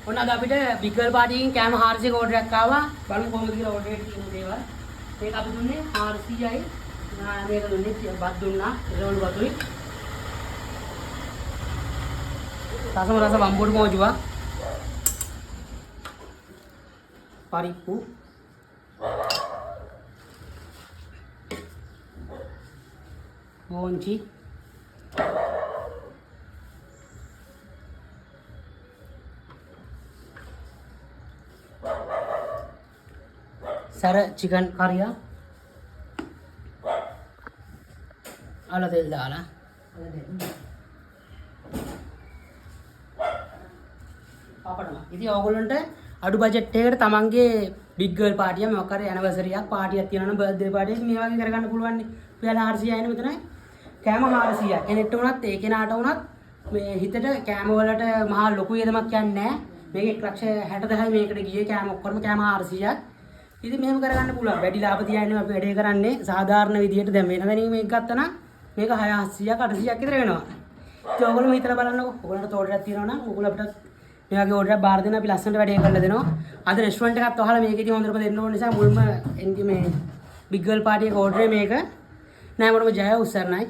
ඔන්න අද අපිට බිග් ගර්ල් පාටි එකකින් කෑම 400ක ඕඩර් එකක් ආවා. බලමු කොහොමද කියලා ඕඩර් එකේ තියෙන දේවල්. මේක අපි දුන්නේ 400යි. මේක දුන්නේ බත් දුන්නා. එළවලු වතුයි. රසම රස වම්බුඩු මොජුවා. පරිප්පු. බෝන්චි. සර චිකන් කරියා අල තෙල් දාලා පාපඩම. ඉතින් ඕගොල්ලන්ට අඩු බජට් එකකට තමන්ගේ බිග් ගර්ල් පාටිය මොකක් හරි ඇනිවර්සරි එකක් පාටියක් තියෙනවා නම් බර්ත්ඩේ පාටි එකක් මේ වගේ කරගන්න පුළුවන් නේ. ඔයාලා 400යි නේ මෙතන. කෑම 400ක්. කෙනෙක්ට උනත් ඒ කෙනාට උනත් මේ හිතට කෑම වලට මහා ලොකු වියදමක් යන්නේ නැහැ. මේක 1,60,000යි මේකට ගියේ කෑම ඔක්කොම කෑම 400ක්. ඉතින් මෙහෙම කරගන්න පුළුවන්. වැඩි ලාභ තියන්නේ අපි වැඩේ කරන්නේ සාධාරණ විදියට දැන් වෙන දැනීම මේක ගත්තා නම් මේක 600ක් 800ක් විතර වෙනවා. ඉතින් ඔයගොල්ලෝ හිතලා බලන්නකෝ. ඔයගොල්ලන්ට ඕඩරයක් තියෙනවා නම් ඔයගොල්ලෝ අපිට මේ වගේ ඕඩරයක් බාර දෙන්න අපි ලස්සනට වැඩේ කරලා දෙනවා. අද රෙස්ටුරන්ට් එකත් ඔයාලා මේකෙදි හොඳටම දෙන්න ඕන නිසා මුල්ම එන්ටි මේ බිග් ගර්ල් පාටි එක ඕඩරේ මේක. නෑ මොකටම ජය උස්සරණයි.